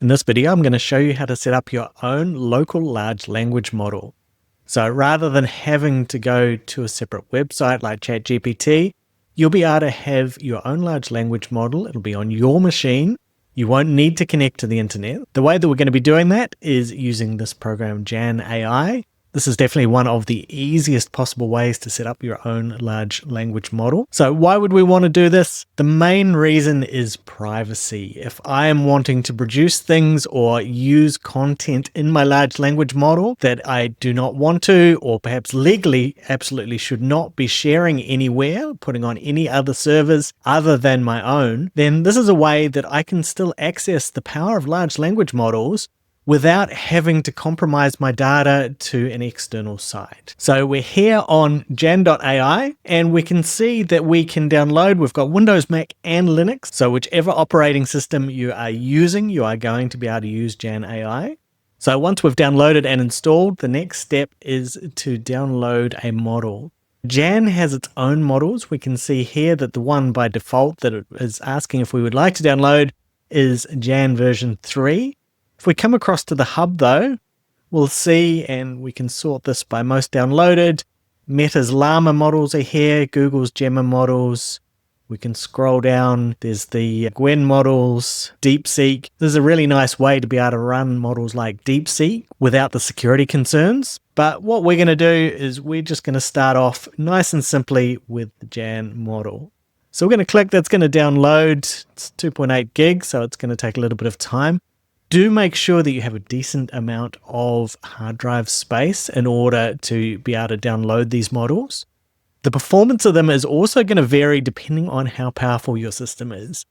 In this video, I'm going to show you how to set up your own local large language model. So rather than having to go to a separate website like ChatGPT, you'll be able to have your own large language model. It'll be on your machine. You won't need to connect to the internet. The way that we're going to be doing that is using this program, Jan AI. This is definitely one of the easiest possible ways to set up your own large language model. So why would we want to do this? The main reason is privacy. If I am wanting to produce things or use content in my large language model that I do not want to, or perhaps legally absolutely should not be sharing anywhere, putting on any other servers other than my own, then this is a way that I can still access the power of large language models without having to compromise my data to an external site. So we're here on Jan AI, and we can see that we can download, we've got Windows, Mac, and Linux. So whichever operating system you are using, you are going to be able to use Jan AI. So once we've downloaded and installed, the next step is to download a model. Jan has its own models. We can see here that the one by default that it is asking if we would like to download is Jan version 3. If we come across to the hub though, we'll see, and we can sort this by most downloaded. Meta's Llama models are here, Google's Gemma models. We can scroll down, there's the Gwen models, DeepSeek. This is a really nice way to be able to run models like DeepSeek without the security concerns. But what we're going to do is we're just going to start off nice and simply with the Jan model. So we're going to click, that's going to download. It's 2.8 gigs, so it's going to take a little bit of time. Do make sure that you have a decent amount of hard drive space in order to be able to download these models. The performance of them is also going to vary depending on how powerful your system is.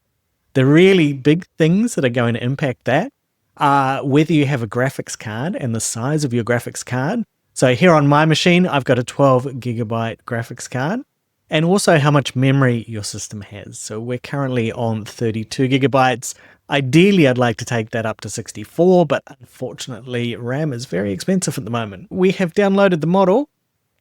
The really big things that are going to impact that are whether you have a graphics card and the size of your graphics card. So here on my machine, I've got a 12 gigabyte graphics card, and also how much memory your system has. So we're currently on 32 gigabytes. Ideally, I'd like to take that up to 64, but unfortunately, RAM is very expensive at the moment. We have downloaded the model,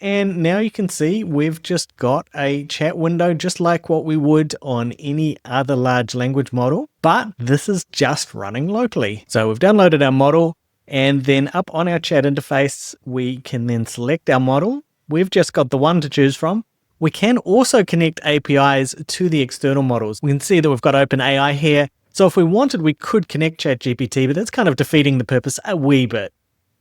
and now you can see we've just got a chat window just like what we would on any other large language model, but this is just running locally. So we've downloaded our model, and then up on our chat interface, we can then select our model. We've just got the one to choose from. We can also connect APIs to the external models. We can see that we've got OpenAI here. So if we wanted, we could connect ChatGPT, but that's kind of defeating the purpose a wee bit.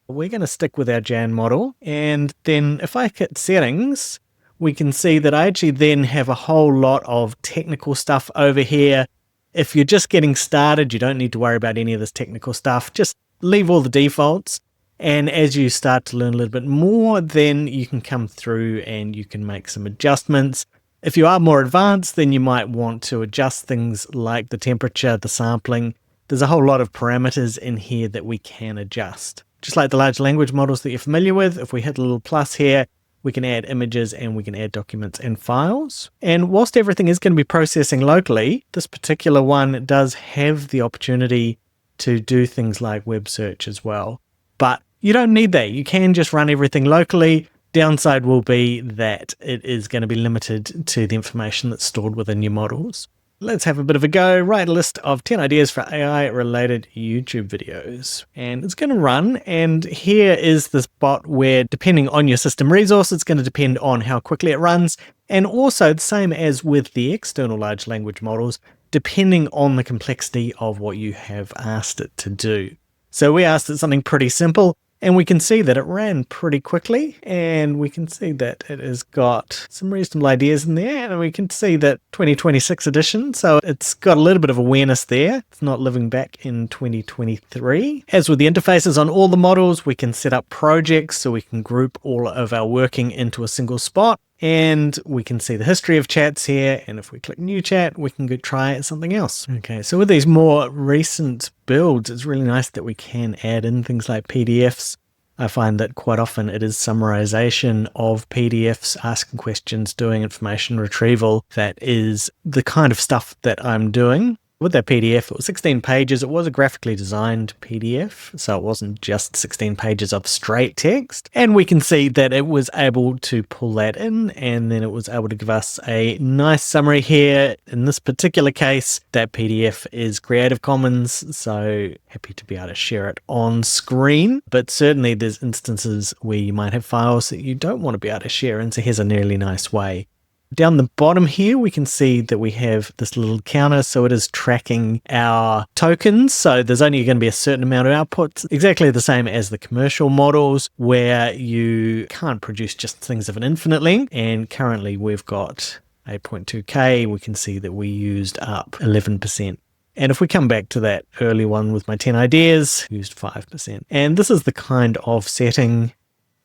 We're going to stick with our Jan model. And then if I hit settings, we can see that I actually then have a whole lot of technical stuff over here. If you're just getting started, you don't need to worry about any of this technical stuff. Just leave all the defaults. And as you start to learn a little bit more, then you can come through and you can make some adjustments. If you are more advanced, then you might want to adjust things like the temperature, the sampling. There's a whole lot of parameters in here that we can adjust. Just like the large language models that you're familiar with, if we hit a little plus here, we can add images and we can add documents and files. And whilst everything is going to be processing locally, this particular one does have the opportunity to do things like web search as well. But you don't need that. You can just run everything locally. Downside will be that it is going to be limited to the information that's stored within your models. Let's have a bit of a go. Write a list of 10 ideas for AI-related YouTube videos. And it's going to run. And here is the spot where, depending on your system resource, it's going to depend on how quickly it runs. And also, the same as with the external large language models, depending on the complexity of what you have asked it to do. So we asked it something pretty simple, and we can see that it ran pretty quickly, and we can see that it has got some reasonable ideas in there, and we can see that 2026 edition, so it's got a little bit of awareness there. It's not living back in 2023. As with the interfaces on all the models, we can set up projects, so we can group all of our working into a single spot. And we can see the history of chats here, and if we click new chat, we can go try something else. Okay, so with these more recent builds, it's really nice that we can add in things like PDFs. I find that quite often it is summarization of PDFs, asking questions, doing information retrieval. That is the kind of stuff that I'm doing. With that PDF, it was 16 pages. It was a graphically designed PDF, so it wasn't just 16 pages of straight text. And we can see that it was able to pull that in, and then it was able to give us a nice summary here. In this particular case, that PDF is Creative Commons, so happy to be able to share it on screen. But certainly there's instances where you might have files that you don't want to be able to share, and so here's a really nice way. Down the bottom here, we can see that we have this little counter, so it is tracking our tokens. So there's only going to be a certain amount of outputs, exactly the same as the commercial models where you can't produce just things of an infinite length. And currently we've got 8.2K. We can see that we used up 11%. And if we come back to that early one with my 10 ideas, used 5%. And this is the kind of setting.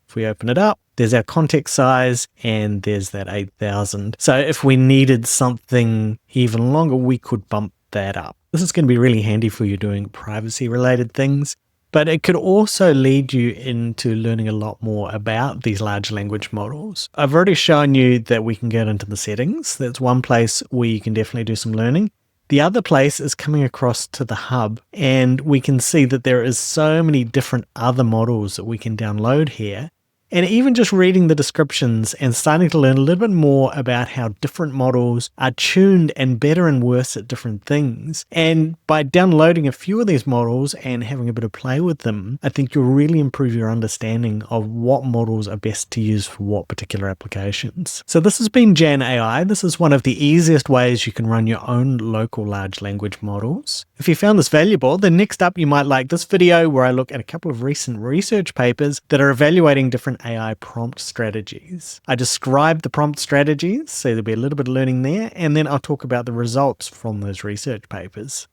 If we open it up, there's our context size and there's that 8,000. So if we needed something even longer, we could bump that up. This is going to be really handy for you doing privacy related things, but it could also lead you into learning a lot more about these large language models. I've already shown you that we can get into the settings. That's one place where you can definitely do some learning. The other place is coming across to the hub, and we can see that there is so many different other models that we can download here. And even just reading the descriptions and starting to learn a little bit more about how different models are tuned and better and worse at different things. And by downloading a few of these models and having a bit of play with them, I think you'll really improve your understanding of what models are best to use for what particular applications. So this has been Jan AI. This is one of the easiest ways you can run your own local large language models. If you found this valuable, then next up you might like this video where I look at a couple of recent research papers that are evaluating different AI prompt strategies. I describe the prompt strategies, so there'll be a little bit of learning there, and then I'll talk about the results from those research papers.